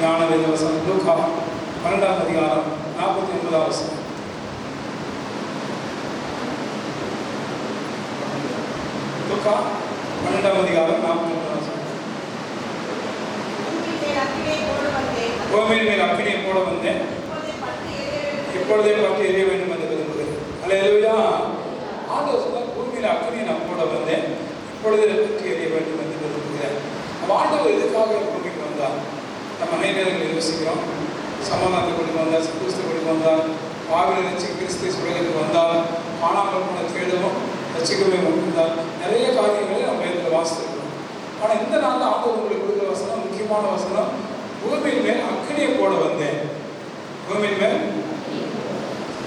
ஞான வேத வசனம் லூக்கா 12ஆம் அதிகாரம் 49ஆம் வசனம். லூக்கா 12ஆம் அதிகாரம் 49ஆம் வசனம். பூமியின் மேல் அக்கினியை போட வந்தேன், இப்பொழுதே பற்றி எரிய வேண்டும் என்று விரும்புகிறேன். அல்லேலூயா. ஆண்டவர் சொன்னார், பூமியில் அக்கினியை நான் போட வந்தேன், இப்பொழுதே பற்றி எரிய வேண்டும் என்று விரும்புகிறேன். ஆண்டவர் எதுக்காக பூமிக்கு வந்தார்? நம்ம அனைவர்கள் யோசிக்கிறோம். சமாதானத்தை கொண்டு வந்தார், கிறிஸ்து கொண்டு வந்தார், பாவில ரட்சி கிறிஸ்து உலகத்துக்கு வந்தார், காணாமல் போன தேடவும் ரட்சிக்கவே வந்தார். நிறைய காரியங்களை நம்ம வேதத்தில் வாசித்திருக்கிறோம். ஆனால் இந்த நாளில் ஆண்டவர் உங்களுக்கு கொடுக்குற வசனம் முக்கியமான வசனம். பூமியின் மேல் அக்கினியை போட வந்தேன். பூமியின் மேல்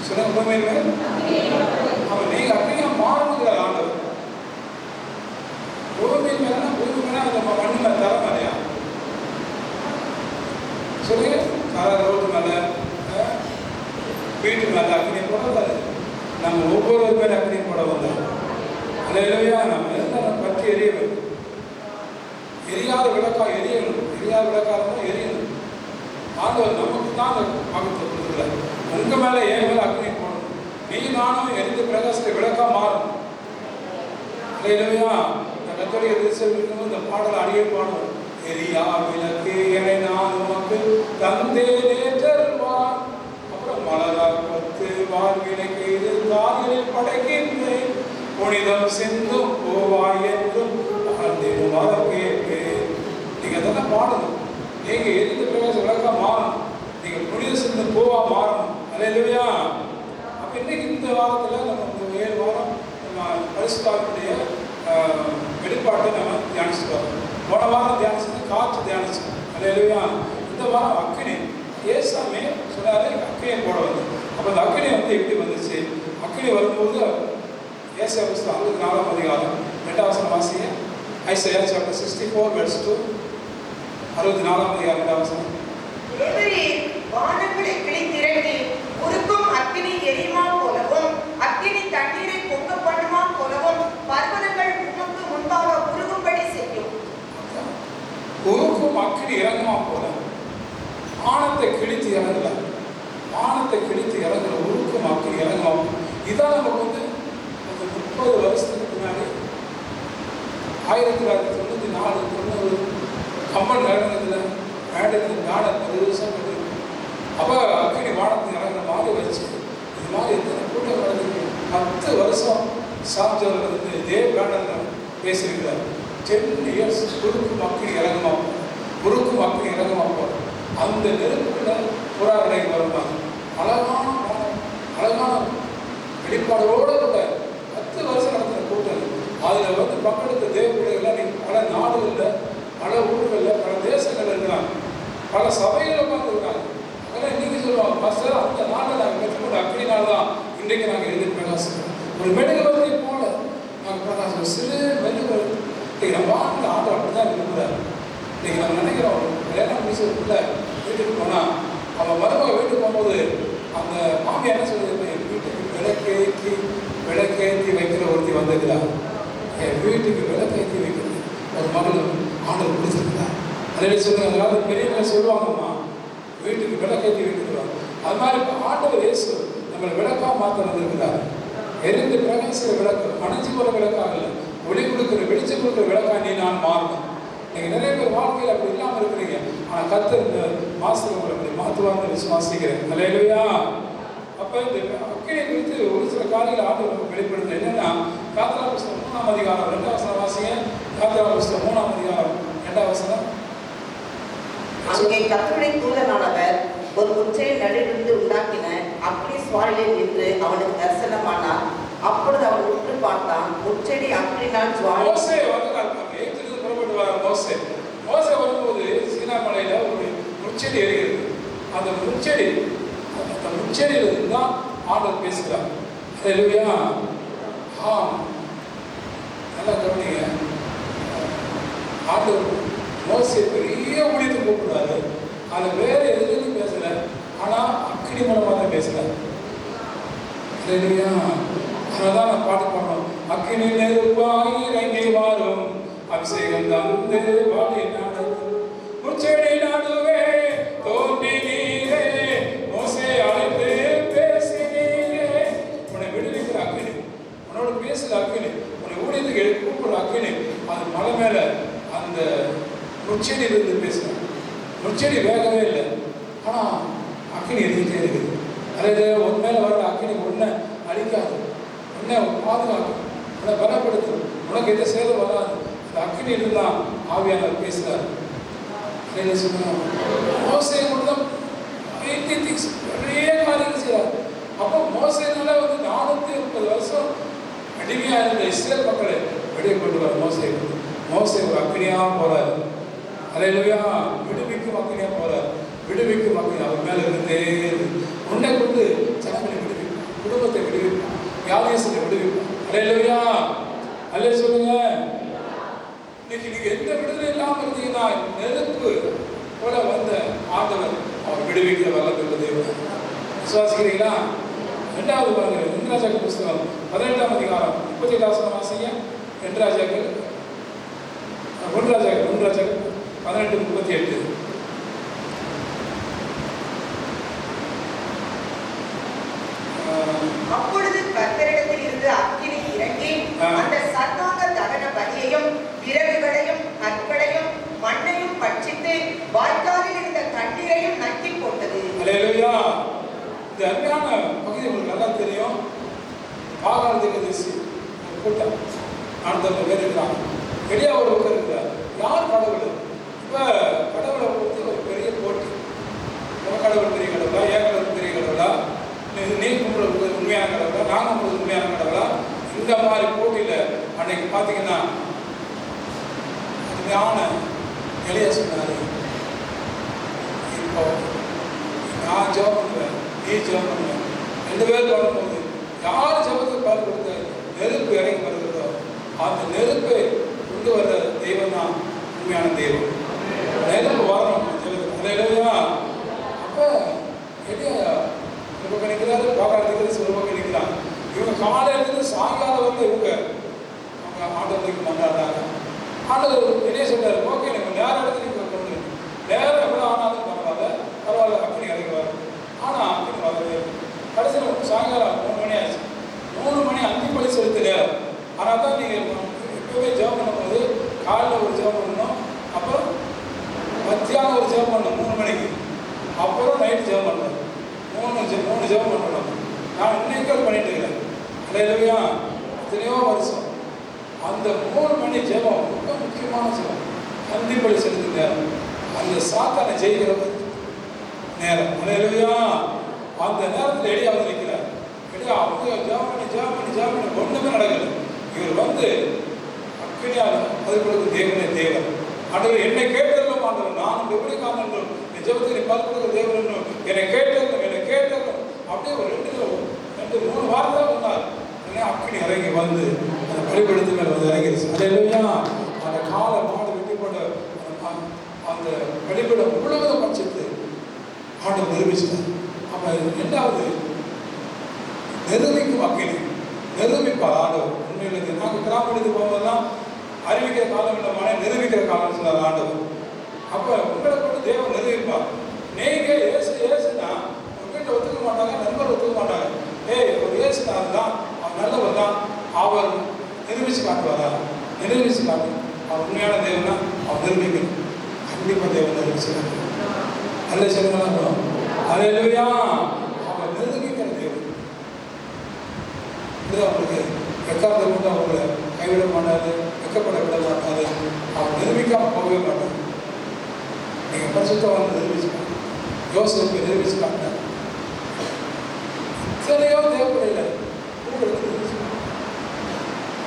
சொன்ன, பூமியின் மேல் அவன் நீங்க அக்கினியா மாறணுங்கிற ஆண்டவர். பூமியின் மேல பூமி மேல அந்த மண்ணு மேல தர மேலையா சொல்லுங்க, தர ரோடு மேல வீட்டு மேல அக்கினியை போட வந்தாரு. நம்ம ஒவ்வொரு மேல அக்கினியை போட வந்தார். அல்லேலூயா. நம்ம எல்லாம் பற்றி எரிய வேண்டும். எரியாத விளக்கா எரியணும். எரியாத விளக்காக எரியணும். ஆண்டவர் நமக்கு தான் அந்த மகத்தை கொடுக்குறாரு. உங்க மேல என் மேல அக்னி போடணும். நீ நானும் எரிந்து பிரகாசத்தை விளக்கா மாறணும். அல்லேலூயா. கத்தோலிக்க திருச்சபைக்கு இந்த பாடல் அடியே பாடணும். எரியா விளக்கு என நான் உமக்கு தந்தேனேற்றருள்வார். அப்புறம் மலரா பத்து வாழ்வினைக்கு இது தாரில் படைக்கின்றேன், புனிதம் சிந்தும் போவாய் என்றும் கேட்பேன். நீங்க அதெல்லாம் பாடணும். நீங்க எரிந்த பிரகாச விளக்கா மாறணும். நீங்க புனித சிந்தும் போவா மாறணும். அல்லேலூயா. அப்ப இன்னைக்கு இந்த வாரத்துல நம்ம இந்த 7 வாரம் நம்ம பரிசுத்தாவினுடைய வெளிப்பாட்டை நம்ம தியானிச்சுட்டு வரோம். போன வாரம் தியானிச்சது காற்று தியானிச்சோம். அல்லேலூயா. இந்த வாரம் அக்கினி. ஏசாமே சொன்னாரு அக்கினியை போட வந்து. அப்ப அந்த அக்கினி வந்து எப்படி வந்துச்சு? அக்கினி வரும்போது ஏசாயா 64ஆம் அதிகாரம் 2ஆம் வசனம் வாசிங்க. Isaiah chapter 64 verse 2. 64ஆம் அதிகாரம் 2ஆம் வசனம். வானங்களை கிழித்திரட்டி உருக்கும் அக்கினி எரியுமா போலவும் அக்கினி தண்ணீரை பொங்க பண்ணுமா போலவும் பர்வதங்கள் உமக்கு முன்பாக உருகும்படி செய்யும். உருக்கும் அக்கினி இறங்குமா போல. வானத்தை கிழித்து இறங்கல, வானத்தை கிழித்து இறங்கல, உருக்கும் அக்கினி இறங்குமா. இதான் நமக்கு வந்து 30 வருஷத்துக்கு முன்னாடி 1994 90 கம்பன் நடனத்துல மேடத்தில் நாட பெருசாக கட்டு. அப்போ அக்கினி வானத்துக்கு இறங்குற மாதிரி வச்சு இது மாதிரி எத்தனை கூட்டம் நடந்துருக்கு. 10 வருஷம் சாப்ஜர் வந்து இதே பேனல் பேசியிருக்கிறார். 10 years குறுக்கும் அக்கினி இறங்குமா, குறுக்கும் அக்கினி இறங்குமா போல. அந்த நெருப்புல புறாடை வருவாங்க. அழகான அழகான வெளிப்பாடோடு கூட 10 வருஷம் நடத்துகிற கூட்டம். அதில் வந்து பக்கெடுத்த தேவப்பிள்ளைகள்லாம் நீ பல நாடுகளில், பல ஊர்களில், பல தேசங்கள் இருக்கிறாங்க, பல சபைகள் உட்காந்துருக்காங்க. அதெல்லாம் இன்னைக்கு சொல்லுவாங்க, மாஸ்டர் அந்த நாளில் நாங்கள் பெற்றுக்கொண்ட அக்கினினால தான் இன்றைக்கு நாங்கள் எழுதி பிரகாசிக்கிறோம். ஒரு மெழுகுவர்த்தியை போல நாங்கள் பிரகாசம். சிறு மெழுகுவர்த்தி. இன்னைக்கு நம்ம வாழ்ந்த ஆண்டு அப்படி தான் இருக்கிறார். இன்னைக்கு நம்ம நினைக்கிறோம், கல்யாணம் முடிச்சதுக்குள்ள வீட்டுக்கு போனால் அவன் மருமக வீட்டுக்கு போகும்போது அந்த மாமியார் என்ன சொல்லுது, என் வீட்டுக்கு விளக்கேற்றி வைக்கிற ஒருத்தி வந்திருக்கிறார். என் வீட்டுக்கு விளக்கேற்றி வைக்கிறது ஒரு மகள் ஆண்டவர் பிடிச்சிருக்கிறார். அதே சொல்லுங்க. அதனால பெரியவங்க சொல்லுவாங்கம்மா, வீட்டுக்கு விளக்கேற்றி வைக்கிறார். அது மாதிரி இப்போ ஆண்டவர் இயேசு நம்மளை விளக்கா மாற்ற வந்திருக்கிறார். எரிந்து பிரகாசிக்கிற விளக்கு, அணைச்சி போகிற விளக்காக இல்லை, ஒளி கொடுக்குற வெளிச்சம் கொடுக்குற விளக்கா நீ நான் மாறணும். நீங்கள் நிறைய பேர் வாழ்க்கையில் அப்படி இல்லாமல் இருக்கிறீங்க. ஆனால் கர்த்தர் இந்த மாதத்தில் உங்களை அப்படி மாற்றுவார்னு விசுவாசிக்கிறேன். அல்லேலூயா. அப்போ இந்த அக்கினியை குறித்து ஒரு சில காரியங்கள் ஆண்டவர் வெளிப்படுத்த என்னன்னா, யாத்திரா புஸ்தகம் 3ஆம் அதிகாரம் 2ஆம் வசனம் வாசிங்க. யாத்திரா புஸ்தகம் 3ஆம் அதிகாரம் 2ஆம் வசனம். அங்கே கர்த்தருடைய தூதனானவர் ஒரு முச்சையை நடுவிலிருந்து உண்டாக்கின அக்கினி சுவாலையில் நின்று அவனுக்கு தரிசனமானார். அப்பொழுது அவன் உற்று பார்த்தான். முச்செடி அக்கினியால் ஜுவாலை. மோசே புறப்பட்டு வர மோசே வரும்போது சீனா மலையில ஒரு முச்செடி எரிகிறது. அந்த முச்செடியிலிருந்து தான் ஆண்டவர் பேசுகிறார். அல்லேலூயா. நல்லா கவனிங்க. ஆண்டவர் மோசே பெரிய ஊழியத்தை கூப்பிடுறாரு. அது வேற எதுலையும் பேசல, ஆனா அக்கினி மூலமா தான் பேசுறாரு. அல்லேலூயா. அதனால நான் பாட்டு பாடுறோம். அக்கினி நெருப்பாய் இறங்கி வாரும், அபிஷேகம் தந்து வாழை நாடு, முச்செடி நடுவே முச்செடி வேகவே இல்லை, ஆனால் அக்கினி எரிஞ்சிட்டே இருக்குது. அதே உன் மேலே வர அக்கினி ஒன்றை அழிக்காது, உன்னை பாதுகாக்கும், உன்னை பலப்படுத்தும், உனக்கு எந்த சேதம் வராது. இந்த அக்கினி இருந்தால் ஆவியானவர் பேசுகிறார். மோசையை மட்டும் நிறைய காரியங்கள் செய்கிறார். அப்போ மோசையினால 430 வருஷம் அடிமையாக இருந்த இஸ்ரேல் மக்களை வெளியே கொண்டு வர மோசை ஒரு அக்கினியாக போறாரு. அல்லேலூயா. விடுவிக்கும் அக்கினியாக போறார். விடுவிக்கும் அக்கினி அவர் மேல இருந்தே உன்னை கொண்டு ஜனங்களை விடுவிக்கும், குடும்பத்தை விடுவிக்கும், வியாதியத்தை விடுவிக்கும். அல்லேலூயா. அல்லே சொல்லுங்க. இன்னைக்கு நீங்க எந்த விடுதலை இல்லாமல் இருந்தீங்கன்னா நெருப்பு போல வந்த ஆண்டவர் அவர் விடுவிக்கிற வல்லமையுள்ள தேவன். விசுவாசிக்கிறீங்களா? 2வது பாருங்க, 2 ராஜாக்கள் புஸ்தகம் 18ஆம் அதிகாரம் 38 வாசிங்க. 2 ராஜாக்கள் 18:38. அப்பொழுது கர்த்தரிடத்தில் இருந்து அக்கினி இறங்கி அந்த சர்வாங்க தகன பலியையும் விறகுகளையும் கற்களையும் மண்ணையும் பட்சித்து வாய்க்காலில் இருந்த தண்ணீரையும் நக்கி போட்டது. அல்லேலூயா. இந்த அருமையான பகுதி உங்களுக்கு நல்லா தெரியும். பாகால் தீர்க்கதரிசி கூட்டம் ஆண்டவர் பேர் இருக்கிறாங்க. வெளியே ஒரு பக்கம் இருக்கிறார். யார் கடவுள்? இப்போ கடவுளை பற்றி ஒரு பெரிய போட்டி. கடவுள் பெரிய கடவுளா, ஏன் கடவுள் பெரிய கடவுளா, நீ கும்பிடுறது உண்மையான கடவுளா, நான் கும்பிடுறது உண்மையான கடவுளா? இந்த மாதிரி போட்டியில் அன்னைக்கு பார்த்தீங்கன்னா அருமையான எளிய சொன்னார். இப்போ நான் ஜெபம் பண்ணுவேன், நீ ஜெபம் பண்ணுவேன், 2 பேர் பண்ணும்போது யார் ஜெபத்துக்கு பால் கொடுத்த நெருப்பு இறங்கி வருகிறதோ அந்த நெருப்பை கொண்டு வர்ற தெய்வம் தான் உண்மையான தெய்வம். நெருப்பு வரணும் ஜெபத்துக்கு. அப்போ எளிய ஒரு பக்கம் நிற்கிறாரு, பாக்காரத்துக்கு ஒரு பக்கம் நிற்கிறாங்க. இவங்க காலையிலிருந்து சாயங்காலம் வந்து இவங்க ஆண்டவருக்கு மன்றாடுறாங்க. ஆண்டவர் வெளியே சொல்றாரு, ஓகே நீங்கள் நேரம் எடுத்து நீங்கள் கொண்டு நேரம் எவ்வளோ ஆனாலும் பரவாயில்ல அக்கினி இறங்கி வரும். ஆனால் அக்கினி வரவே கடைசியில் சாயங்காலம் 3 மணி ஆச்சு. 3 மணி அந்திப்பலி செலுத்த நேரம். ஆனால் தான் நீங்கள் எப்பவுமே ஜெபம் பண்ணும்போது காலையில் ஒரு ஜெபம் பண்ணணும், அப்புறம் மத்தியானம் ஒரு ஜெபம் பண்ணணும் 3 மணிக்கு, அப்புறம் நைட்டு ஜெபம் பண்ணணும். 3 ஜெபம் பண்ணணும். நான் இன்னைக்கு பண்ணிட்டு இருக்கிறேன். அல்லேலூயா. எத்தனையோ வருஷம் அந்த 3 மணி ஜெபம் ரொம்ப முக்கியமான ஜெபம். அந்திப்பலி செலுத்த நேரம், அந்த சாத்தானை ஜெயிக்கிற நேரம். அல்லேலூயா. அந்த நேரத்தில் எளியா வந்து நிற்கிறார். எளியா அவங்க ஜெபம் பண்ணி ஒன்றுமே நடக்கல. இவர் வந்து அக்கினியால் அதுக்கு தேவனே தேவன். ஆண்டவர் என்னை கேட்டதும் ஆண்டவர் நான் எப்படி காரணம் என் ஜெபத்தை நீ பார்த்து கொடுக்குற தேவன் என்னை கேட்டதும் அப்படியே ஒரு 2-3 வாரம் தான் சொன்னார். அக்கினி இறங்கி வந்து அந்த பலிபீடத்து மேலே வந்து இறங்கிடுச்சு. அல்லேலூயா. அந்த காலை மாடு வெட்டி போட்ட அந்த பலிபீடம் முழுவதும் பட்சத்து ஆண்டவர் நிரூபிச்சார். அப்போ 2வது நிரூபிக்கும் அக்கினி நிரூபிப்பார் ஆண்டவர். உண்மையில நாங்கள் கிராமத்துக்கு போகும்போதுதான் அறிவிக்கிற காலம் இல்லமான நிரூபிக்கிற காலம் சொன்னார் ஆண்டவர். அப்போ உங்களை கொண்டு தேவன் நிரூபிப்பார். நீங்கள் ஏசுனா உங்கள் வீட்டை ஒத்துக்க மாட்டாங்க, நண்பர் ஒத்துக்க மாட்டாங்க. ஒரு ஏசுனார் தான், அவர் நல்லவர் தான், அவர் நிரூபிச்சு காட்டுவாரா? நிரூபிச்சு காட்டு. அவர் உண்மையான தேவனா அவர் நிரூபிக்கணும். கண்டிப்பாக தேவன் நிரூபிச்சு காட்டுவார். நல்ல சொல்லுங்களா? அல்லேலூயா. அவர் நிரூபிக்கிற தேவன். இது அவருக்கு எக்காரத்தை கொண்டு அவங்களை கைவிட மாட்டாரு, வெக்கப்பட விட மாட்டாரு. அவர் நிரூபிக்காமல் போகவே மாட்டார். நீங்கள் பரிசுத்தவான் நிரூபிச்சுக்காங்க, யோசனை நிரூபிச்சு காட்டினார். சிலையோ தேவைப்படலை,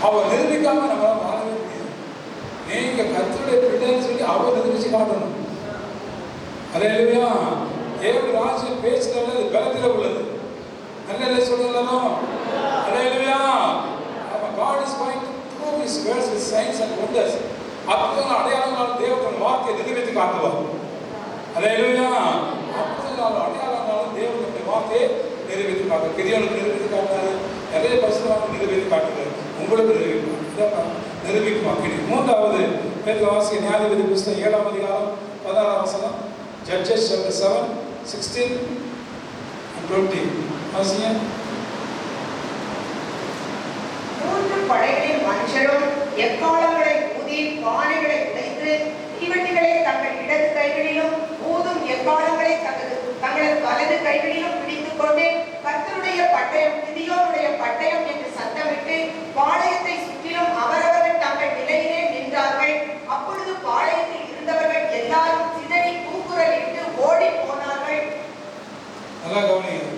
அவர் நிரூபிக்காம நம்மளால் வாழவே முடியாது. நீங்க கர்த்தருடைய பிள்ளைன்னு சொல்லி அவர் நிரூபிச்சு காட்டணும். அல்லேலூயா. தேவ ராஜ்யம் பேசுறது அது பலத்தில் உள்ளது. நல்ல சொல்லலாம். அல்லேலூயா. God is going to prove his words with signs and wonders. அற்புதங்கள் அடையாளங்களால் தேவன் வார்த்தையை நிரூபித்து காட்டுவார். அல்லேலூயா. அற்புதங்கள் அடையாளங்களால் தேவனுடைய வார்த்தையை நிரூபித்து காட்டுவார். கிதியோனுக்கு நிரூபித்து காட்டினாரு, நிறைய பரிசுத்தவான்களுக்கு நிரூபித்து காட்டுவார். உங்களுக்கு நிரூபிக்கும் அக்கினி. 3வது பேதுரு வாசிக்க நியாயாதிபதி புஸ்தகம் 7ஆம் அதிகாரம் 16ஆம் வசனம். ஜட்ஜஸ் சாப்டர் 7:16 and 20 வாசிங்க. 3 படைகளின் மனுஷரும் எக்காளங்களை ஊதி பானைகளை உடைத்து தீவட்டிகளை தங்கள் இடது கைகளிலும் பட்டயம் கிதியோனுடைய பட்டயம் என்று சத்தமிட்டு பாளையத்தை சுற்றிலும் அவரவர்கள் தங்கள் நிலையிலே நின்றார்கள். அப்பொழுது பாளையத்தில் இருந்தவர்கள் எல்லாரும் சிதறி கூக்குரலிட்டு ஓடி போனார்கள். நல்லா கவனிங்க.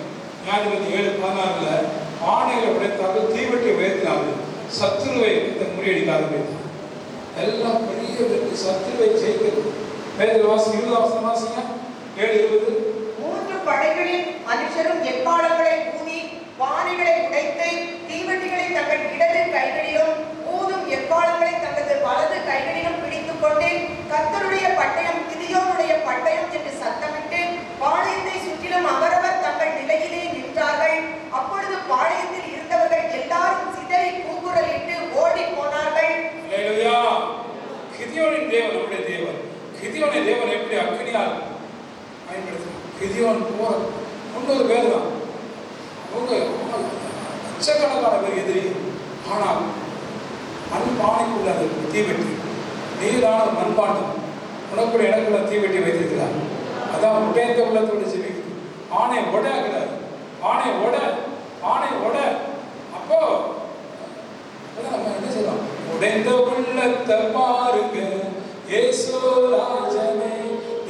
நியாயாதிபதி 7:16 ஆணைகளை உடைத்தார்கள், தீவெட்டி உயர்த்தினார்கள், சத்துருவை முறியடித்தார்கள். எல்லாம் பெரிய வெற்றி, சத்துருவை ஜெயிக்கிறது. வேதத்தில் வாசி 20 வாசிங்க. 7:20 3 படைகளின் மனுஷரும் எக்காலங்களை ஊதி வாணிகளை உடைத்து தீவெட்டிகளை தங்கள் இடது கைகளிலும் ஊதும் எக்காலங்களை தங்களது வலது கைகளிலும் பிடித்துக் கொண்டு கர்த்தருடைய பட்டயம் கிதியோனுடைய பட்டயம் என்று சத்தமிட்டு பாளையத்தை சுற்றிலும் அவரவர் தங்கள் நிலையிலே நின்றார்கள். அப்பொழுது பாளையத்தில் இருந்தவர்கள் எல்லாரும் சிதறி கூக்குரலிட்டு ஓடி போனார்கள். அல்லேலூயா. கிதியோனின் தேவன் நம்முடைய தேவன். கிதியோனை தேவன் எப்படி அக்கினியால் பயன்படுத்தினார். கிதியோன் போற 300 பேர் தான். அவங்க லட்சக்கணக்கான பேர் எதிரி. ஆனால் மண்பானைக்குள்ள அது தீவெட்டி, நீரான மண்பாண்டம் உனக்குள்ள எனக்குள்ள தீவெட்டி வைத்திருக்கிறார். அதான் உடைந்த உள்ளத்தோடு ஜெபிக்குது. ஆணை உடையாகிறார். ஆணை உட, ஆணை உட. அப்போ நம்ம என்ன செய்யலாம்? உடைந்த உள்ளத்தை பாருங்க இயேசு ராஜனே.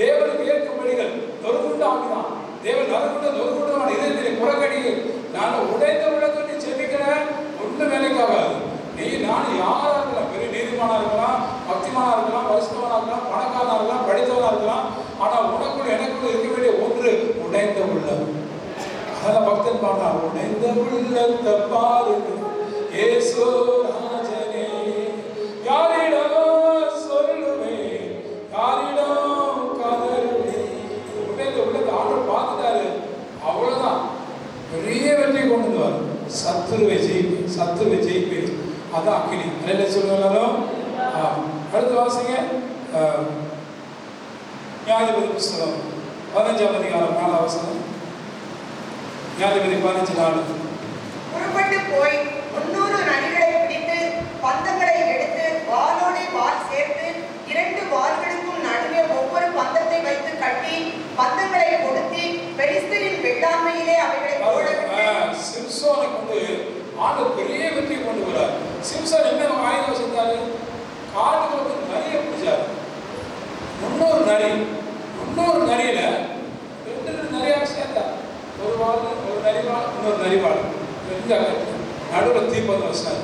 தேவனுக்கு ஏற்கும்படிகள் நொறுங்குண்ட ஆவிதான். தேவன் நொறுங்குண்டமான இதயத்திலே புறக்கணிகள். நான் உடைந்த உள்ளத்தை ஜெபிக்கிறேன், ஒன்றும் வேலைக்காகாது. நான் யாரா இருக்கலாம், பெரிய நீதிமானா இருக்கலாம், பக்திமானா இருக்கலாம், பரிசுத்தவனா இருக்கலாம், பணக்காரனா இருக்கலாம், படித்தவனா இருக்கலாம். ஆனால் உனக்குள்ள எனக்குள்ள இருக்க வேண்டிய ஒன்று உடைந்த உள்ளம். அதான் பக்தன் பாடுறான், உடைந்த உள்ளத்தை பாருங்க இயேசு ராஜனே. யாரிடம் சொல்லுவேன், யாரிடம் கதறுவேன். உடைந்த உள்ளத்தை ஆண்டவர் பார்த்துட்டாரு, அவ்வளவுதான். பெரிய வெற்றி கொண்டு வருவார். சத்துருவை ஜெயிப்பேன், சத்துருவை ஜெயிப்பேன். அதான் அக்கினி. என்ன சொல்லுவாலும் அடுத்த வாசிங்க. நியாயாதிபதி புஸ்தகம் 15ஆம் அதிகாரம் 4ஆம் வசனம். நியாயாதிபதி 15:4. புறப்பட்டு போய் 300 நரிகளை பிடித்து பந்தங்களை எடுத்து வாளோடு வாள் சேர்த்து 2 வாள்களுக்கும் நடுவே ஒவ்வொரு பந்தத்தை வைத்து கட்டி பந்தங்களை கொடுத்து பெலிஸ்தரின் வெள்ளாண்மையிலே அவைகளை போடவிட்டு சிம்சோனை கொண்டு ஆண்டவர் பெரிய வெற்றி கொண்டு வரார். சிம்சோன் என்ன ஆயுதம் செஞ்சாரு? காட்டுக்குள்ள நரியை பிடிச்சாரு. 300 நரி, 300 நரியில 2 நரியாக சேர்த்தார். ஒரு வாள், ஒரு நரிவாள், இன்னொரு நரிவாள். நடுவில் தீப்பந்தம் வச்சார்.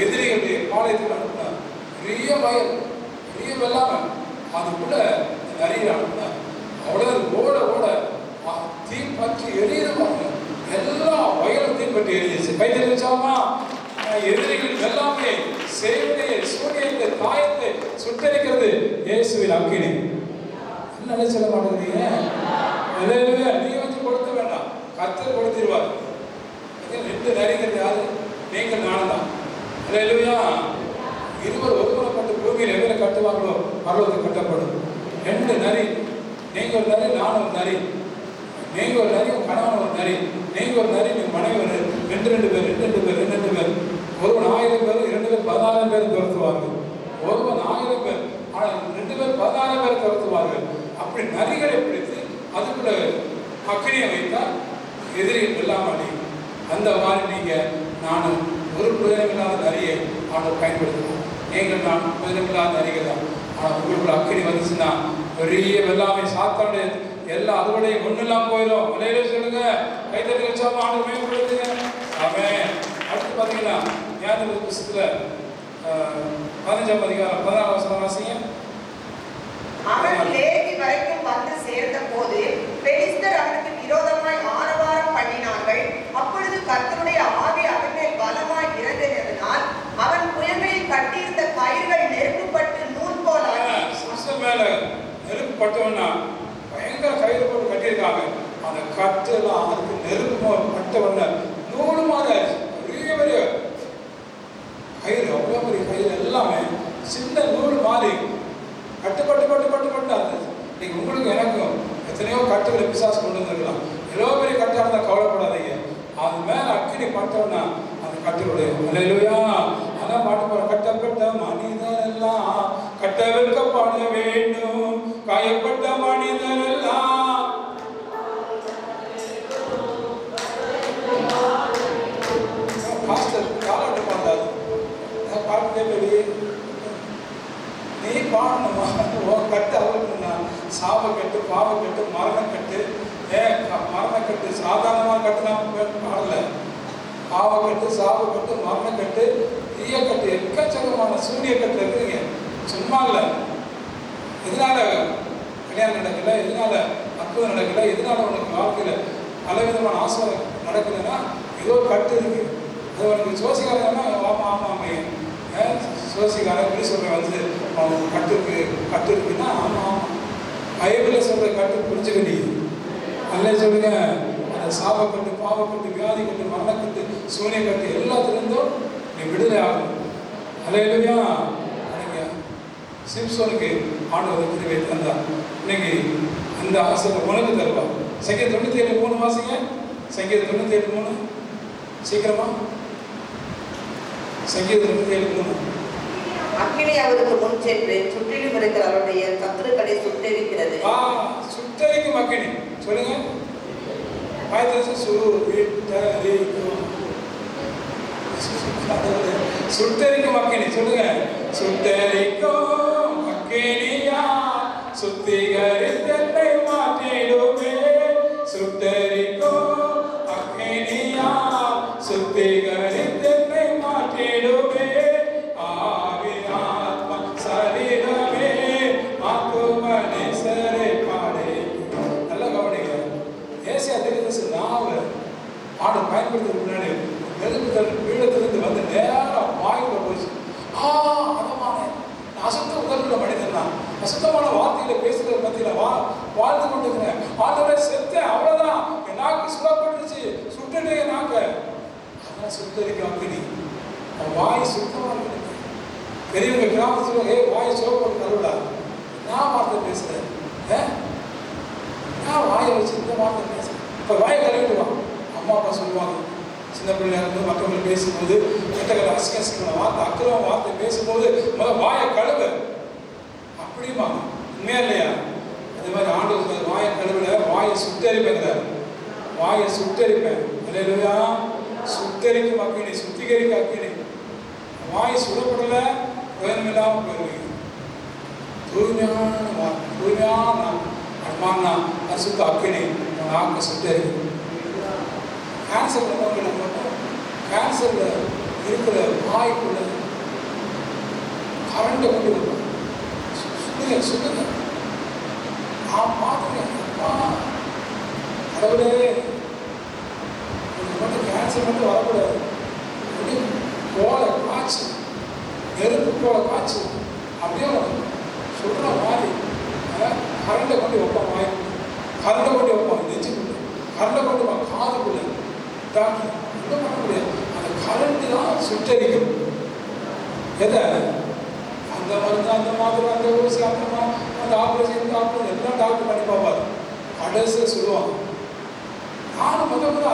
எதிரிகளுடைய பாளையத்தில் அனுப்பினார். பெரிய வயல், பெரிய வெள்ளாமை, அதுக்குள்ள நரியை அனுப்பினார். அவ்வளவு ஓட ஓட தீப்பற்றி எரியுவாங்க. எல்லா வயலும் தீப்பற்றி எரிஞ்சிச்சு. கையில் வச்சாமா எதிரிகள் எல்லாமே சேவனையை, சூரியத்தை, தாயத்தை சுட்டரிக்கிறது இயேசுவின் அக்கினி. என்ன நினைச்சல மாட்டேங்கிறீங்க? நீ வச்சு கொடுக்க வேண்டாம், கர்த்தர் கொடுத்திருவார். 2 நரிகள் யாரு? நீங்கள் நானும் தான். அல்லேலூயா. இருவர் ஒருவரைப்பட்டு பூமியில் எவ்வளவு கட்டுவாங்களோ பரலோகத்தில் கட்டப்படும். 2 நரி, நீங்க ஒரு நரி, நான் ஒரு நரி. நீங்க ஒரு நரி, கணவன் ஒரு நரி. நீங்க ஒரு நரி, நீங்க மனைவி ஒரு 2 பேர். ஒருவன் 1000 பேர், 2 பேர் 10000 பேர் துரத்துவார்கள். ஒருவன் 1000 பேர், ஆனால் 2 பேர் 10000 பேர் துரத்துவார்கள். அப்படி நரிகளை பிடித்து அதுக்குள்ள அக்கினியை வைத்தால் எதிரிகள் வெல்லாம அடியும். அந்த மாதிரி நீங்க நானும் ஒரு பிரயோஜனமில்லாத நரியை அவனை பயன்படுத்தலாம். நீங்கள் நான் பிரயோஜனமில்லாத நரிகள் தான். ஆனால் உங்களுக்குள்ள அக்கினி வந்துச்சுன்னா பெரிய வெள்ளாமை சாத்தானுடைய எல்லா அறுவடையும் ஒன்றும் இல்லாமல் போயிடும். விலையில சொல்லுங்க, கைத்தறி வச்சாலும் ஆண்டு மேம்படுத்துங்க. ஆமென். அடுத்து பார்த்தீங்கன்னா நியாயாதிபதி புஸ்தகத்தில் 15ஆம் அதிகாரம் 16ஆம் வசனம் வாசிங்க. அவன் லேவி வரைக்கும் வந்து சேர்ந்த போது பெலிஸ்தர் அவனுக்கு விரோதமாய் ஆரவாரம் பண்ணினார்கள். அப்பொழுது கர்த்தருடைய ஆவி அவன் மேல் பலமாய் இறங்கினதினால் அவன் புயங்களில் கட்டியிருந்த கயிறுகள் நெருப்புப்பட்டு நூல் போல் ஆகி மேல நெருப்பு பட்டவன்னா பயங்கர கயிறு போட்டு கட்டியிருக்காங்க. அந்த கட்டெல்லாம் அதுக்கு நெருப்பு பட்டவன நூறு மாதிரி பெரிய பெரிய கயிறு, அவ்வளோ பெரிய கயிறு எல்லாமே சின்ன நூல் மாதிரி கட்டு. நீங்க உங்களுக்கு எனக்கும் எத்தனையோ கட்டுகளை பிசாசு கொண்டு வந்துருக்கலாம். எவ்வளோ பெரிய கட்டாக இருந்தால் கவலைப்படாதீங்க. அது மேல அக்கினி பட்டோம்னா அது கட்டுடைய அல்லேலூயா. அதான் பாட்டு போற, கட்டப்பட்ட மனிதர் எல்லாம் கட்டவிழ்க்கப்பட வேண்டும், காயப்பட்ட மனிதர் எல்லாம் மரணக்கட்டு சாதாரணமாக கட்டு நாம் பாடல. பாவக்கட்டு, சாவுக்கட்டு, மரணக்கட்டு, தீயக்கட்டு, எக்கச்சக்கமான சூரியக்கட்டு இருக்குதுங்க. சும்மா இல்லை. எதனால கல்யாணம் நடக்கல, எதனால அற்புதம் நடக்கல, எதனால உனக்கு வாழ்க்கையில் பலவிதமான ஆசை நடக்கலைன்னா ஏதோ கட்டு இருக்கு. அது உனக்கு சோசிக்காரன்னா ஆமாம் ஆமாம் ஆமையன் சோசிக்காரன் எப்படி சொல்கிறேன் வந்து அவனுக்கு கட்டு இருக்குன்னா ஆமாம் ஆமாம் பைபிளில் சொல்கிற கட்டு புரிஞ்சுக்கடி. அல்ல சொல்லுங்க, அந்த சாபக்கட்டு, பாவக்கட்டு, வியாதி கட்டு, மரணக்கட்டு, சூனியக்கட்டு எல்லாத்துலேருந்தும் நீ விடுதலை ஆகும். அல்லேலூயா. அன்னைக்கு சிம்சோனுக்கு ஆண்டவர் கிருபை தந்தார். இன்னைக்கு அந்த ஆசை உனக்கு தருவா. சங்கீதம் 97:3 வாசிங்க. சங்கீதம் 97:3 சீக்கிரமா. சங்கீதம் 97:3. அக்கினி அவருக்கு முன் சென்று சுற்றிலும் இருக்கிற அவருடைய சத்துருக்களை சுட்டெரிக்கிறது. சுட்டெரிக்கும் அக்கினி. சொல்லுங்க. சுட்டெரிக்கும் அக்கினி. சொல்லுங்க. சுட்டெரிக்கும் அக்கினியா சுத்திகரித்தென்னை மாற்றிடுமே. சுட்டெரிக்கும் அக்கினியா சுத்திகரித்தென்னை மாற்றிடுமே. ஆவி ஆத்மா சரீரமே ஆக்குமனேசரை பாடே. நல்ல கவனிங்க. ஏசியா தீர்க்கதரிசி நாவல் ஆடு பயன்படுத்துறதுக்கு முன்னாடி நெருப்புதல் பீடத்திலிருந்து வந்து நேரம் வாய்க்குள்ள போச்சு. அதமான அசுத்த உதவியுள்ள மனிதன் தான். அசுத்தமான வார்த்தைகளை பேசுகிற மத்தியில் வாழ்ந்து கொண்டிருக்கிறேன். ஆண்டவரை செத்தேன், அவ்வளோதான். என் நாக்கு சுடப்பட்டுருச்சு, சுட்டுட்டே நாக்க. அதான் சுத்தரிக்க அக்கினி. வாய் சுத்தமாக இருக்கு. பெரியவங்க கிராமத்தில் வாய் சோப்பு கருவிடா. நான் வார்த்தை பேசுகிறேன், நான் வாயை வச்சு இந்த வார்த்தை பேசுகிறேன். இப்போ வாயை கழுவிடுவான். அம்மா அப்பா சொல்லுவாங்க, சின்ன பிள்ளையா இருந்து மற்றவங்க பேசும்போது கெட்டகளை அசிங்கமான வார்த்தை, அக்கிரம வார்த்தை பேசும்போது முதல்ல வாயை கழுவு அப்படிமா. உண்மையா இல்லையா? அதே மாதிரி ஆண்டவர் வாயை கழுவுல வாயை சுட்டரிப்பேங்கிறார். வாயை சுட்டரிப்பேன். இல்லையா? சுட்டரிக்கும் அக்கினி, சுத்திகரிக்க அக்கினி. வாய் சுடப்படலை, பிரயோஜனமில்லாமல் போயிருவீங்க. தூய்மையான வார்த்தை, தூய்மையான அன்பான பரிசுத்த அக்கினி நாக்கு சுட்டரிக்கும். கேன்சர் வந்தவங்களுக்கு மட்டும் கேன்சரில் இருக்கிற வாய்க்குள்ள கரண்டை கொண்டு வருவோம். சொல்லுங்க நான் பார்த்துருக்கேன். கடவுளே, மட்டும் கேன்சர் மட்டும் வரக்கூடாது. போல காய்ச்சி, நெருப்பு போல காய்ச்சி அப்படியே சொல்கிற மாதிரி கரண்டை கொண்டு வைப்பான். வாய் கரண்டை கொண்டு வைப்பான், நெஞ்சுக்குள்ள கரண்டை கொண்டு வைப்பான், காதுக்குள்ள டாக்டர் ஒன்றும் பண்ண முடியாது. அந்த கரண்டு தான் சுட்டரிக்கும். எதை? அந்த மருந்து, அந்த மாதிரி, அந்த ஊசி, அந்த ஆப்ரேஷன், இந்த ஆப்ரேஷன் எல்லாம் டாக்டர் பண்ணி பார்ப்பார். கடைசியில் சொல்லுவாங்க. நானும் முதல்ல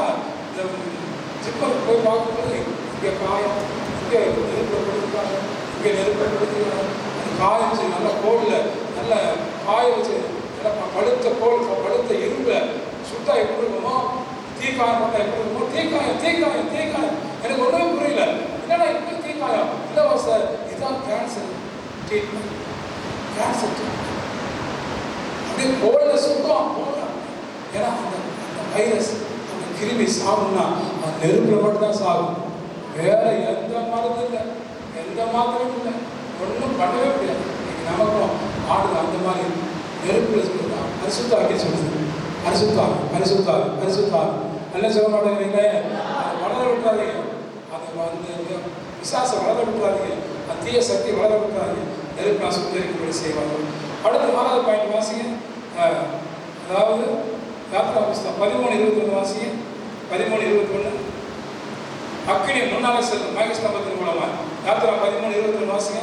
இந்த ஜிப்பருக்கு போய் பார்க்கும்போது இங்கே காயம், இங்கே நெருப்பில் கொடுத்துருக்காங்க, இங்கே நெருப்பில் கொடுத்துருக்காங்க. அந்த காய்ச்சி நல்லா கோலில் நல்லா காய வச்சு நல்லா படுத்த கோல், படுத்த இரும்பில் சுட்டா எப்படி இருக்குமோ, தீக்காயம் பண்ணால் எப்படி இருக்குமோ, தீக்காயம் எனக்கு ஒன்றுமே புரியல. என்னடா இப்படி தீக்காயம்? இல்லை சார், இதுதான் கேன்சர் ட்ரீட்மெண்ட். கேன்சர் ட்ரீட்மெண்ட் அப்படியே கோலில் சுத்தம் போடுறாங்க. ஏன்னா அந்த வைரஸ், அந்த கிருமி சாகும்னா அந்த நெருப்பில் மட்டும்தான் சாகும். வேற எந்த மருந்து இல்லை, எந்த மாத்திரையும் இல்லை, ஒன்றும் பண்ணவே முடியாது. இன்னைக்கு நமக்கும் ஆடு அந்த மாதிரி நெருப்பில் சொல்லுதான். பரிசுத்தாக்கி சொல்லுது. பரிசுத்தாவி நல்லா சொல்ல மாட்டேங்கிறீங்களே. அதை வளர விட்டுறாதீங்க. அந்த விசாசை வளர விட்டுறாதீங்க. அந்த தீய சக்தி வளர விட்டுறாதீங்க. நெருப்பு நான் சுத்தரிக்கும்படி செய்வாங்க. அடுத்த 4வது பாயிண்ட் வாசிங்க. அதாவது யாத்திரா புஸ்தகம் 13:21 வாசிங்க. 13:21. அக்கினி முன்னாலே செல்லும் மேகஸ்தம்பத்தின் மூலமா. யாத்திரா 13:21 வாசிங்க.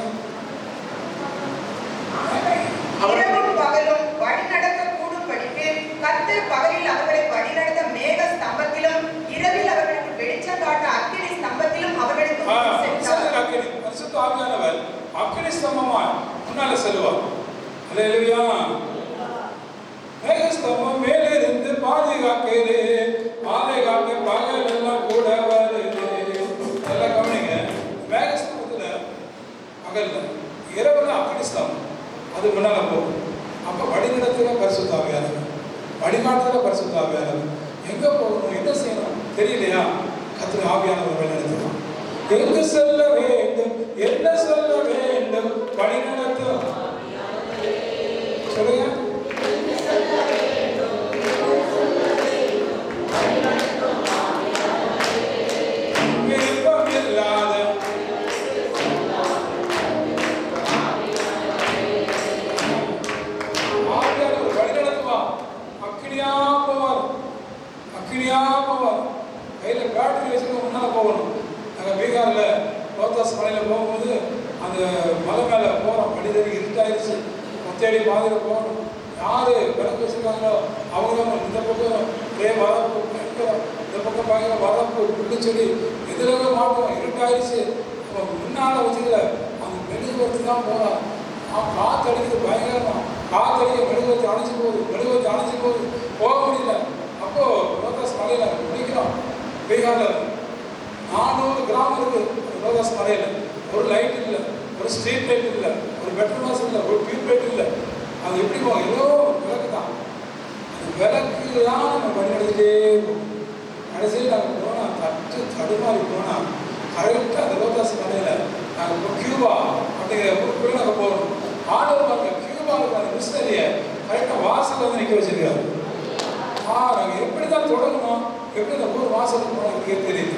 இரவும் பகலும் வழி நடக்க கூடும்படிக்கு கர்த்தர் பகலில் அவர்களை வழிநடத்த மேக ஸ்தம்பத்திலும் இரவில் அவர்களுக்கு வெளிச்சம் காட்ட அக்கினி ஸ்தம்பத்திலும் அவர்களுக்கு பரிசுத்த ஆவியானவர் அக்கினி ஸ்தம்பமாய் முன்னாலே செல்வார். அல்லேலூயா. மேக ஸ்தம்பம் மேலே இருந்து பாதுகாக்குது, பாதுகாக்க பகல் எல்லாம் கூட வருது. எல்லாம் கவனிங்க. மேக ஸ்தம்பத்துல பகல்ல, இரவுல அக்கினி ஸ்தம்பம் அது முன்னால போகும். அப்போ வழிநடத்துல பரிசுத்த ஆவியானவர், வழிகாட்டுதல பரிசுத்த ஆவியானவர். எங்க போகணும், என்ன செய்யணும் தெரியலையா? கர்த்தர் ஆவியானவர் வழிநடத்துவார். எங்கு செல்ல வேண்டும், என்ன சொல்ல வேண்டும், வழி நடத்தும். சொல்லுங்க. விருப்பம் இல்லாத ஆவியானவர் வழி நடத்துவார். அக்கினியா போவார், அக்கினியா போவார். கையில பேட்டரி வச்சுக்க முன்னால போகணும். நாங்கள் பீகார்ல ரோத்தாஸ் மலையில் போகும்போது அந்த மலை மேலே போகிறோம். மனிதர் இருட்டாயிருச்சு, ஒத்தையடி பாதையில் போகணும். யார் விளக்கு வச்சுருக்காங்களோ அவங்க இந்த பக்கம் வரப்பு பயங்கரம், இந்த பக்கம் பயங்கர வரப்பு புள்ளி செடி எதிராக மாட்டோம். இருட்டாயிருச்சு, முன்னால் வச்சுக்கல. அந்த மெழுகுவர்த்தி தான் போகிறான். காற்று அடிக்கிறது பயங்கரமாக, காற்று அடிக்க மெழுகுவர்த்தி அணைச்சி போகுது, மெழுகுவர்த்தி அணைச்சி போகுது, போக முடியல. அப்போது ரோத்தாஸ் மலையில் முடிக்கிறோம். பீகாரில் 400 கிராமம் இருக்குது. ரோதாஸ் மலையில் ஒரு லைட் இல்லை, ஒரு ஸ்ட்ரீட் லைட் இல்லை, ஒரு பெட்ரோல் இல்லை, ஒரு டியூப் லைட் இல்லை. அது எப்படி போகும்? ஏதோ விளக்கு தான். அந்த விளக்கு தான் நம்ம வழி நடத்திட்டே போகும். கடைசியில் நாங்கள் போனால் தடுமாறி போனால் கரெக்டாக அந்த ரோதாஸ் மலையில் நாங்கள் இப்போ கியூபா அப்படிங்கிற ஊருக்குள்ளே நாங்கள் போகணும். ஆண்டவர் பாருங்க, கியூபாவுக்கு அந்த மிஷினரியை கரெக்டாக வாசலில் வந்து நிற்க வச்சிருக்காரு. நாங்கள் எப்படி தான் தொடங்கணும், எப்படி அந்த ஊர் வாசலுக்கு போனோம் எனக்கு தெரியுது.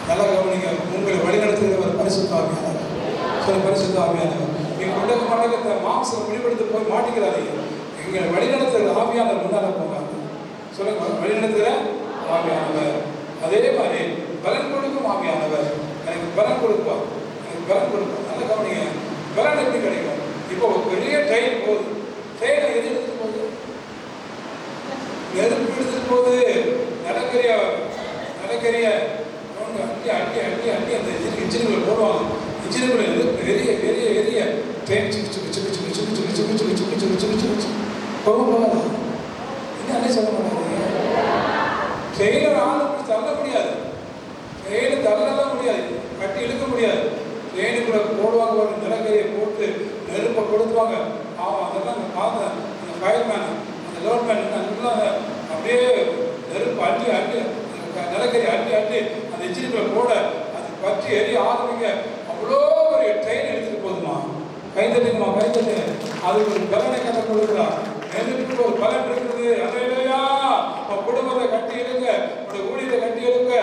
நல்லா கவனிங்க. உங்களை வழிநடத்துகிறவர் பரிசுத்த ஆவியானவர். சொல்ல பரிசுத்த ஆவியானவர். நீங்கள் உடக்க மாட்டேங்க மாம்சம் வெளிப்படுத்த போய் மாட்டிக்கிறாதீங்க. எங்களை வழிநடத்துகிற ஆவியானவர் முன்னால போகாது. சொல்லுங்க, வழிநடத்துகிற ஆவியானவர். அதே மாதிரி பலன் கொடுக்கும் ஆவியானவர். எனக்கு பலன் கொடுப்பார், எனக்கு பலன் கொடுப்பார். நல்லா கவனிங்க. பலன் எப்படி கிடைக்கும்? இப்போ ஒரு பெரிய ட்ரெயின் போகுது. ட்ரெயினை எது எடுத்துட்டு போகுது? நெருப்பு எடுத்துட்டு போகுது. நிலக்கரிய அட்டி அட்டி அட்டி அட்டி அந்த இன்ஜினுக்குள்ள போடுவாங்க. இன்ஜினுக்குள்ள எரிய எரிய எரிய ட்ரெயின் சிக்கு சிக்கு சிக்கு சிக்கு சிக்கு சிக்கு சிக்கு சிக்கு சிக்கு சிக்கு சிக்கு சிக்கு சிக்கு போகாது. இன்னும் என்ன சொல்ல மாட்டாங்க? ட்ரெயினை ஆள் தள்ள முடியாது, ட்ரெயினை தள்ளலாம் முடியாது, கட்டி இழுக்க முடியாது. ட்ரெயினுக்குள்ள போடுவாங்க, ஒரு நிலக்கரியை போட்டு நெருப்பை கொடுத்துவாங்க. அதெல்லாம் நான் பார்த்தேன். அந்த ஃபயர்மேன், அந்த லோட்மேன் நல்லா அப்படியே நெருப்பு அட்டி அட்டி நிலக்கரி அட்டி அட்டி அந்த இன்ஜினுக்குள்ள போட அது பற்றி எரிய ஆரம்பிங்க. அவ்வளோ ஒரு ட்ரெயின் எடுத்துட்டு போகுதுமா. கைத்தட்டுங்கம்மா, கைத்தட்டு. அதுக்கு ஒரு பலனை கதை கொடுக்குறான். நெருப்புக்கு ஒரு பலன் இருக்குது. அதையா உன் குடும்பத்தை கட்டி எடுங்க, உன்னோட ஊழியத்தை கட்டி எடுங்க,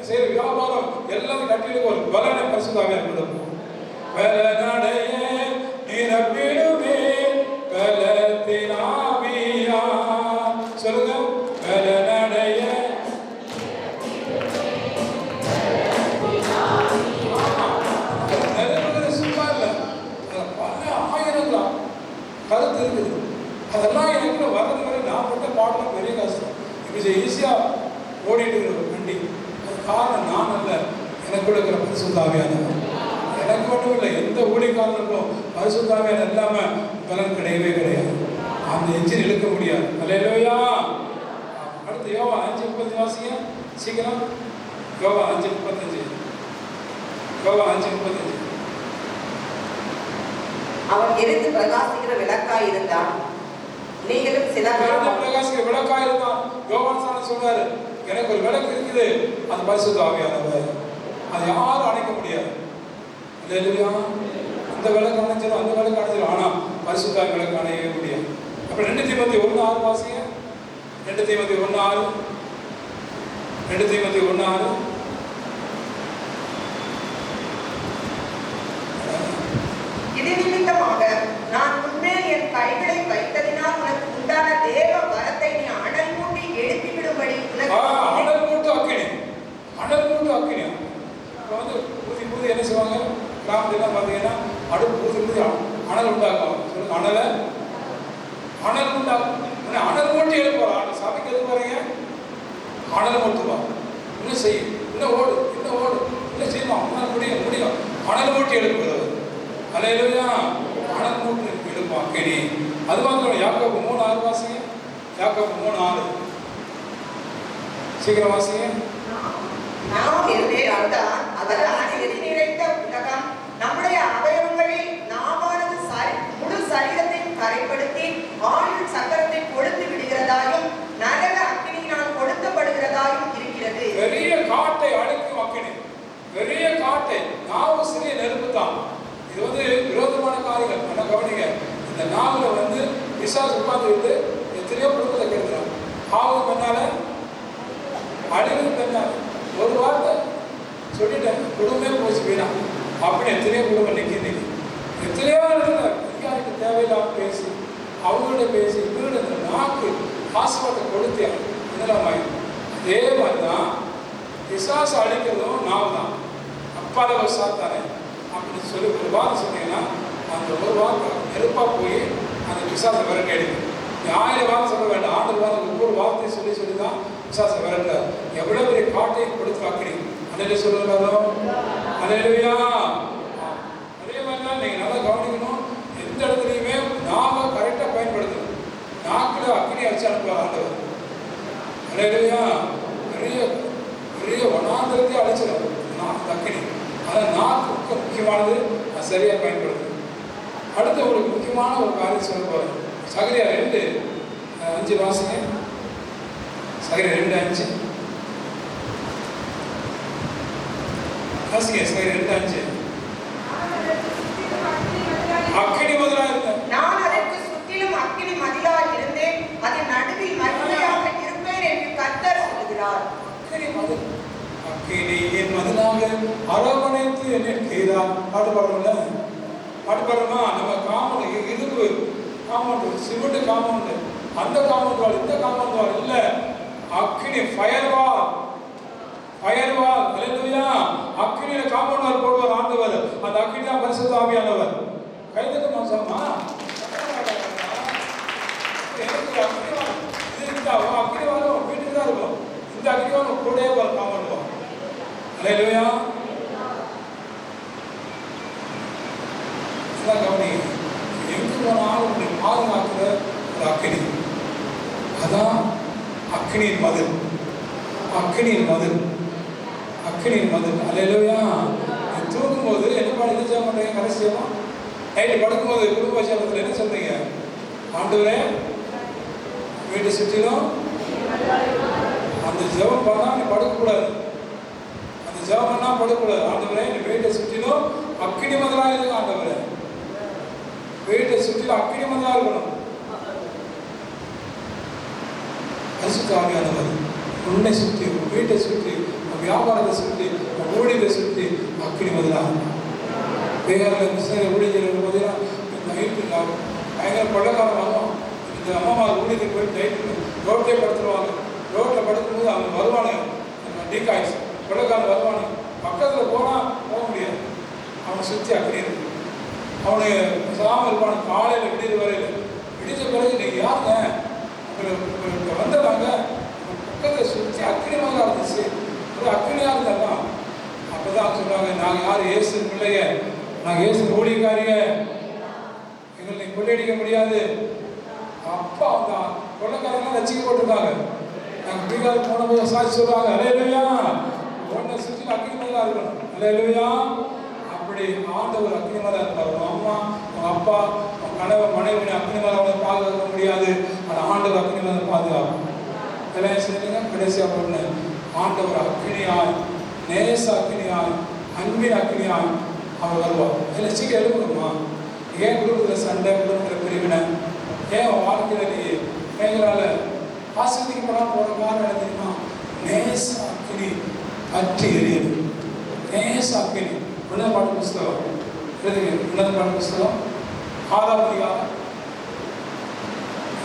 செய்கிற வியாபாரம் எல்லாரும் கட்டி எடுக்க ஒரு பலனை பரிசுத்தாக கொடுக்கும். பலனடைய நிரப்பிடுவே பலத்தின் ஆவியா. சொல்லுங்க, பலனடைய கருத்து இருக்குது. அதெல்லாம் எனக்கு வர்றது வரை நான் பட்ட பாடலாம் பெரிய கஷ்டம். இப்போ ஈஸியாக ஓடிட்டு இருக்கிற வண்டி. அது காரணம் நான் அல்ல, எனக்கு இருக்கிற பரிசுத்த ஆவியானவர். எனக்கு மட்டும் இல்லை, எந்த ஊழியக்காரனுக்கும் பரிசுத்த ஆவியானவர் இல்லாமல் பலன் கிடையவே கிடையாது. அந்த எஞ்சின் இழுக்க முடியாது. அல்லேலூயா. அடுத்து யோவா 5:30 வாசிங்க சீக்கிரம். யோவா 5:35. யோவா 5:35. அவன் எரிந்து பிரகாசிக்கிற விளக்காய் இருந்தான். நீங்களும் சில பிரகாசிக்கிற விளக்காய் இருந்தான். யோவான் சாணம் சொல்றாரு, எனக்கு ஒரு விளக்கு இருக்குது, அது பரிசுத்த ஆவியானவர். அது யாரும் அணைக்க முடியாது. இல்லையா? இந்த விளக்கு அணைஞ்சிடும், அந்த விளக்கு அணைஞ்சிடும். ஆனால் பரிசுத்த விளக்கு அணையவே முடியாது. அப்போ 2 தீமோத்தேயு 1:6 வாசிங்க. 2 தீமோத்தேயு 1:6. 2 தீமோத்தேயு 1:6. இது நிமித்தமாக நான் உன்மேல் என் கைகளை வைத்ததினால் உனக்கு உண்டான தேவ வரத்தை நீ அனல் மூட்டி எழுப்பி விடும்படி அனல் மூட்டு அக்கினி, அனல் மூட்டு அக்கினி. இப்போ வந்து ஊதி ஊதி என்ன செய்வாங்க? கிராமத்துலாம் பார்த்தீங்கன்னா அடுப்பு ஊதி ஊதி அனல் உண்டாக்குவாங்க. சொல்லுங்க, அனல் உண்டாக்கும். அனல் மூட்டி எழுப்புவாங்க. சபைக்கு எது போறீங்க? அனல் மூட்டுவா. இன்னும் செய்யும், இன்னும் ஓடு, இன்னும் ஓடு, இன்னும் செய்யுமா, இன்னும் முடியும் முடியும். அனல் மூட்டி எழுப்புகிறது. அல்லேலூயா. அனல் மூட்டி எழுப்பும் அக்கினி. அது மாதிரி யாக்கோபு 3:6 வாசிங்க. யாக்கோபு 3:6 சீக்கிரம் வாசிங்க. நாம் என்னே அர்த்தம் அதெல்லாம் நிறைந்த உலகம் நம்முடைய அவயவங்களில் நாமானது முழு சரீரத்தையும் கரைப்படுத்தி ஆயுள் சக்கரத்தை கொளுத்து விடுகிறதாயும் நரக அக்கினியினால் ஆவு பண்ணால அழிவு பண்ணால ஒரு வார்த்தை சொல்லிட்டேன், குடும்பமே போச்சு வீணா. அப்படி எத்தனையோ குடும்பம் நிற்கிது, எத்தனையோ இடத்துல தேவையில்லாம பேசி அவங்கள்ட்ட பேசி இவங்களோட நாக்கு ஆசீர்வாதத்தை கொடுத்து இதெல்லாம் ஆயிடும். அதே மாதிரி தான் பிசாசு அழிக்கிறதும் நாவு தான். அப்பால ஒரு சாத்தானே அப்படின்னு சொல்லி ஒரு வாரம் சொன்னீங்கன்னா அந்த ஒரு வாரம் நெருப்பாக போய் அந்த பிசாசை விரட்டி அடிக்கும். 1000 வாரம் சொல்ல வேண்டாம், ஆண்டு வாரம் ஒவ்வொரு வார்த்தையும் சொல்லி சொல்லி தான் பிசாசை விரட்ட. எவ்வளோ பெரிய காட்டையும் கொடுத்து வாக்கிறீங்க. அதே சொல்லுறோம் அலையிலையா. அதே மாதிரி தான் நீங்கள் நல்லா கவனிக்கணும். எந்த இடத்துலையுமே நாம கரெக்டாக பயன்படுத்தணும். நாக்கில் அக்கினி வச்சு அனுப்புவார் ஆண்டவர். அலையிலையா. பெரிய பெரிய வனாந்திரத்தை அழைச்சிடும் அந்த அக்கினி. அதான் நாக்கு முக்கியமானது, அது சரியாக பயன்படுத்தணும். அடுத்து உங்களுக்கு முக்கியமான ஒரு காரியம் சொல்ல போகிறேன். சகரியா 2:5 வாசிங்க. சகரியா 2:5 வாசிங்க. சகரியா 2:5 அக்கினி மதிலா இருந்தேன், நான் அதற்கு சுற்றிலும் அக்கினி மதிலாக இருந்தேன், அதன் நடுவில் மகிமையாக இருப்பேன் என்று கர்த்தர் சொல்கிறார். அக்கினி மதில், அக்கினியின் மதிலாக அரவணைத்து என்னை கைதான். பாட்டு பாடுறோம்ல, பாட்டு பாடுறோமா? நம்ம காம்பவுண்ட் இரும்பு காம்பவுண்ட், சிமெண்ட் காம்பவுண்ட், அந்த காம்பவுண்ட் வால் இந்த காம்பவுண்ட் வால் இல்ல, அக்கினி ஃபயர் வால். ஃபயர்வால். ஹல்லேலூயா. அக்கினியில காம்பவுண்ட் வால் போடுவார் ஆண்டவர். அந்த அக்கினி தான் பரிசுத்த ஆவியானவர். கைதட்டு மாசமா எனக்கு அக்கினி வால் இது இருந்தா அக்கினி வால் வீட்டுக்கு தான் இருக்கும். இந்த அக்கினி வால் கூடவே ஒரு காம்பவுண்ட் வால். ஹல்லேலூயா. இதான் கவனி. எங்கு போனாலும் உங்களை பாதுகாக்கிற ஒரு அக்கினி. அதான் அக்கினியின் மதில். அக்கினியின் மதில், அக்கினியின் மதில். அல்லேலூயா. தூங்கும்போது என்ன பண்ணி ஜெபம் பண்றீங்க? கடைசியமா நைட்டு படுக்கும்போது குடும்ப ஜெபத்தில் என்ன சொல்றீங்க? ஆண்டவரே வீட்டை சுற்றிலும் அந்த ஜெபம் பண்ணா நீ படுக்கக்கூடாது. அந்த ஜெபம் பண்ணா படுக்கக்கூடாது. ஆண்டவரே நீ வீட்டை சுற்றிலும் அக்கினி மதிலாக இருக்கு. ஆண்டவரே வீட்டை சுற்றிலும் அக்கினி மதிலாக இருக்கணும். பரிசுத்த ஆவியானவர் உன்னை சுற்றி, வீட்டை சுற்றி, வியாபாரத்தை சுற்றி, ஊழியத்தை சுற்றி அக்கினி மதிலாக. வேகாரில் மிஷினரி ஊழியர்கள் பார்த்தீங்கன்னா நைட்டு பயங்கர கொள்ளக்காரம் வரும். இந்த அம்மா ஊழியத்துக்கு போய் நைட்டு ரோட்லேயே படுத்துருவாங்க. ரோட்டில் படுக்கும்போது அவங்க வருவானுங்க, டீகாய்ஸ் கொள்ளக்காரம் வருவானுங்க. பக்கத்தில் போனால் போக முடியாது, அவனை சுற்றி அக்கினி இருக்கு. அவனுக்கு சாம இருப்பானு. காலையில் விடிய வரையில் விடிஞ்ச பிறகு நீங்கள் யாருங்க உங்களுக்கு வந்துடுறாங்க, பக்கத்தை சுற்றி அக்கினி மதிலாக இருந்துச்சு, ஒரு அக்கினியாக இருந்தாலும். அப்போ தான் சொல்லுவாங்க, நாங்கள் யார் இயேசு பிள்ளைய, நாங்கள் இயேசு ஊழியக்காரிய, எங்களை கொள்ளையடிக்க முடியாது. அப்பா அவங்க கொள்ளைக்காரங்களாம் ரசிக்கப்பட்டிருக்காங்க. நாங்கள் பீகார் போனபோது சாட்சி சொல்லுவாங்க, அல்லேலூயா ஒன்றை சுற்றி அக்கினி மதிலாக இருக்கணும். அல்லேலூயா. அப்படி ஆண்டவர் அக்கினி மதிலாக இருப்பார். உங்கள் அம்மா, உங்கள் அப்பா, உங்கள் கணவன் மனைவி அக்கினி மதிலாக பாதுகாக்க முடியாது. ஆனால் ஆண்டவர் அக்கினி மதிலாக பாதுகாக்கும். எல்லாம் சொல்லுங்க. கடைசியாக பொண்ணு ஆண்டவர் அக்கினியாய், நேச அக்கினியாய், அன்பின் அக்கினியாய் அவர் வருவார். இதில் சீக்கிரம் எழுப்பணுமா? ஏன் குடும்பத்தில் சண்டை, குடும்பத்தில் பிரிவினை, ஏன் வாழ்க்கையில் நீ எங்களால் ஆசிரியப்படாமல் போகிற காரணம் என்ன தெரியுமா? நேச அக்கினி பற்றி எரியுது. நேச அக்கினி. உன்னத பாட்டு புஸ்தகம் எழுதுங்க. உன்னத பாட்டு புஸ்தகம் 6ஆம் அதிகாரம்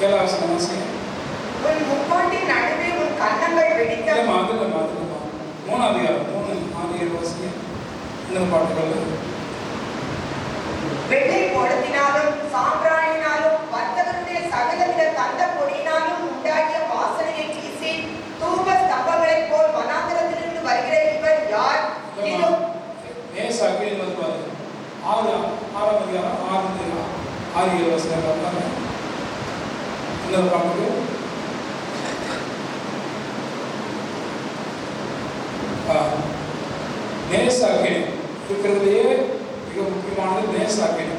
7ஆம் வசனம். உன் முக்கோட்டின் நடுவே உன் கன்னங்கள் வெடிக்க. அதுலமா 3ஆம் அதிகாரம் 3-6 வசனம். இந்த பாட்டுகள் வெள்ளை போடத்தினாலும் சாம்பிராணியினாலும் வர்த்தகருடைய சகலவித தந்த பொடியினாலும் உண்டாகிய வாசனையை வீசி தூப ஸ்தம்பங்களைப் போல் வனாந்தரத்திலிருந்து வருகிற இவர் யார்? இதோ நேச அக்கினி வருவார். 6ஆம் அதிகாரம் 6-7 வசனம். இந்த பாட்டு நேச அக்கினி இருக்கிறதுலேயே மிக முக்கியமானது நேச அக்கினி.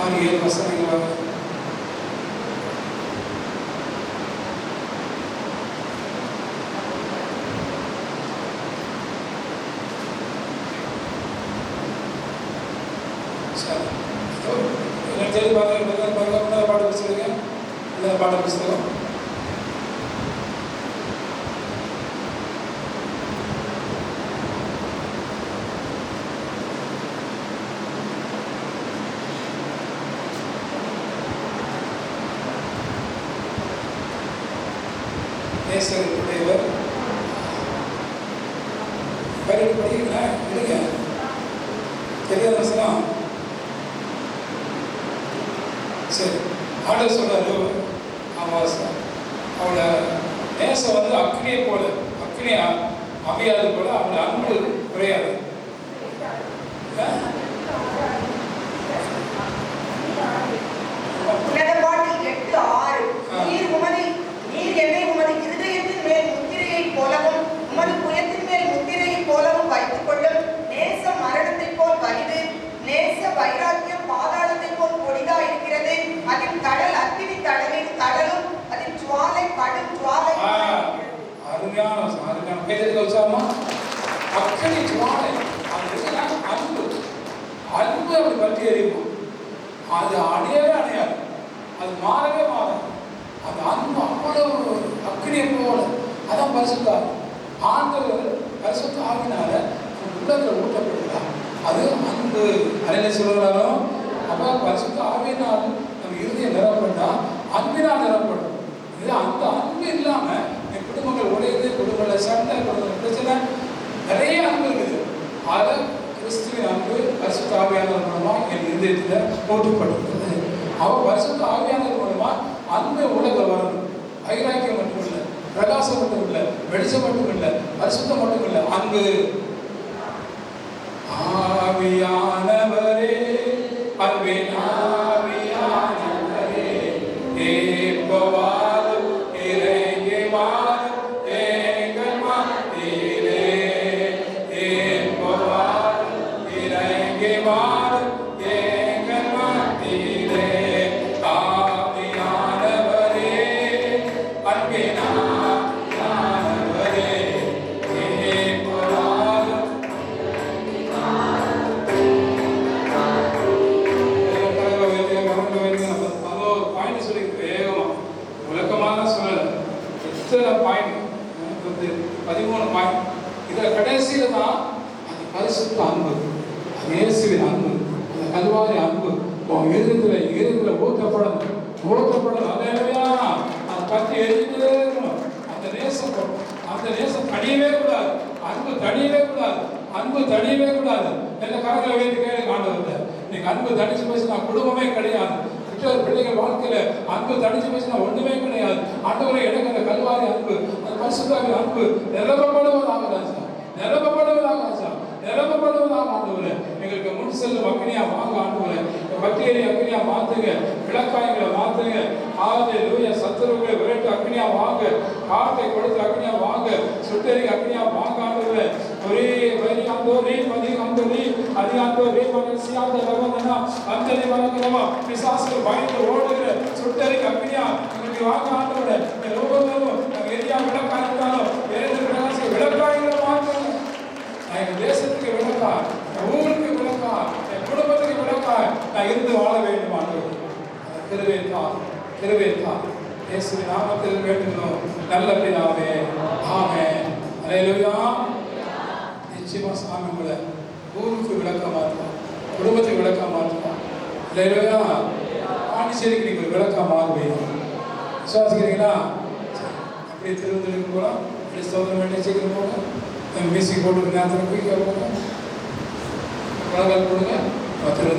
6-7 வசனங்கள் வாங்க. சரி, பாட்டு புஸ்தகம் பாட்ட புஸ்தகம் நேசருடையவர் படிக்கிறீங்களா? இல்லைங்க, தெரியாத வசனம். சரி, ஆண்டவர் சொல்றாரு, அவளோட நேசம் வந்து அக்னியை போல, அக்னி அமையாது போல அவளோட அன்பு குறையாது. நீர் என்னை உமது இருதயத்தின் மேல் முத்திரையை போலவும் உமது புயத்தின் மேல் முத்திரையை போலவும் வைத்துக் கொள்ளும். நேசம் மரணத்தை போல் வலிது, நேச வைராக்கியம் பாதாளத்தை போல் கொடிதா இருக்கிறது. அதில் கடல் அக்கினி கடலும், அதில் ஜுவாலை கடும் ஜுவாலை. அருமையான பேருக்கு வச்சாமா, அக்கினி ஜுவாலை. அன்பு அன்பு அப்படி பற்றி எறியும். அது அணையவே அணையாது, அது மாறவே மாறாது. அந்த அன்பு அவ்வளவு அக்கினியை போல. அதான் பரிசுத்த ஆண்டவர் பரிசுத்த ஆவினால உள்ளத்தில் ஊட்டப்படுகிறார். அது அன்பு. அறையில சொல்லுகிறாலும் அப்போ பரிசுத்த ஆவியினால் நம்ம இறுதியை நிரப்பட்டா அன்பினால் நிரப்படும். இது அந்த அன்பு இல்லாம என் குடும்பங்கள் உடையது, குடும்பங்கள சண்டை, குடும்ப பிரச்சனை, நிறைய அன்பு இருக்குது. அதை கிறிஸ்துவின் அன்பு பரிசுத்த ஆவியானவர் மூலமா என் இதயத்தில் ஊட்டப்படுகிறது. அவர் பரிசுத்த ஆவியானவர் மூலமா அன்பு உலகில் வரணும். வைராக்கியம் மட்டும் இல்லை, பிரகாசம் மட்டும் இல்லை, வெளிச்சம் மட்டும் இல்லை, பரிசுத்தம் மட்டும் இல்லை, அன்பு. ஆவியானவரே, அன்பின் ஆவியானவரே, ஏற்பவாரும் இறங்கி வாரும் எங்கள் மத்தியிலே, ஏற்பவாரும் இறங்கி வாரும் எங்கள் மத்தியிலே. ஆவியானவரே, அன்பின் ஆவியானவரே, ஏற்பவாரும். இத்தனை பாயிண்ட், 13 பாயிண்ட். இதில் கடைசியில் தான் அது பரிசுத்த அன்பு, அது இயேசுவின் அன்பு, அந்த கல்வாரி அன்பு இருதயத்தில் ஊற்றப்படணும். அதையா அதை பற்றி எரிஞ்சுட்டே இருக்கணும். அந்த நேசம் தனியவே கூடாது, அன்பு தனியவே கூடாது, அன்பு தனியவே கூடாது. எல்லா கரங்களை வைத்து கேள்வி ஆண்டவர்கிட்ட, இன்னைக்கு அன்பு தனிச்சு போச்சுன்னா குடும்பமே கிடையாது. பிள்ளைகள் வாழ்க்கையில அன்பு தனிச்சு போச்சுன்னா ஒண்ணுமே கிடையாது. ஆண்டவரை எனக்கு அந்த கல்வாரி அன்பு, அந்த பரிசுத்தாவின் அன்பு நிரப்பப்படுவதாக ராஜா, நிரப்பப்படுவதாக ஆண்டவரே. எங்களுக்கு முன் செல்லும் அக்னியா வாங்க ஆண்டவரே. பக்தியை அக்னியா மாத்துங்க, விளக்காயங்களை மாத்துங்க. ஹல்லேலூயா. சத்துருக்களை விரட்டு அக்னியா வாங்க, காத்தை கொடுத்து அக்னியா வாங்க, சுட்டெரி அக்னியா வாங்க ஆண்டவரே. ஒரே வரி ஆண்டவரே, மதி ஆண்டவரே, அதி ஆண்டவரே, மனசியாத ரவந்தனா அந்தரி வணக்கமா. பிசாசுகள் பயந்து ஓடுகிற சுட்டெரி அக்னியா எங்களுக்கு வாங்க ஆண்டவரே. ஒவ்வொருவரும் நாங்கள் எரியா விளக்காயிருந்தாலும் வேறு பிரகாசம் விளக்காயங்களை மாற்றுங்க. என் தேசத்துக்கு விளக்கா, என் ஊருக்கு விளக்கா, என் குடும்பத்துக்கு விளக்கா நான் இருந்து வாழ வேண்டும் ஆண்டவரே. திருவேற்கான் இயேசுவின் நாமத்தில் வேண்டுகிறோம் நல்ல பிதாவே, ஆமென். அல்லேலூயா. நிச்சயமா சாமி உங்களை ஊருக்கு விளக்க மாற்றுவான், குடும்பத்துக்கு விளக்க மாற்றுவான். அல்லேலூயா. பாண்டிச்சேரிக்கு நீங்கள் விளக்க மாறுவீங்க. விசுவாசிக்கிறீங்களா? அப்படியே திருவந்தலுக்கு போகலாம். அப்படி ஸ்தோத்திரம் வேண்டிய சீக்கிரம் போங்க. மியூசிக் போட்டு நேரத்தில் போய் கேட்போங்க, குழந்தை போடுங்க.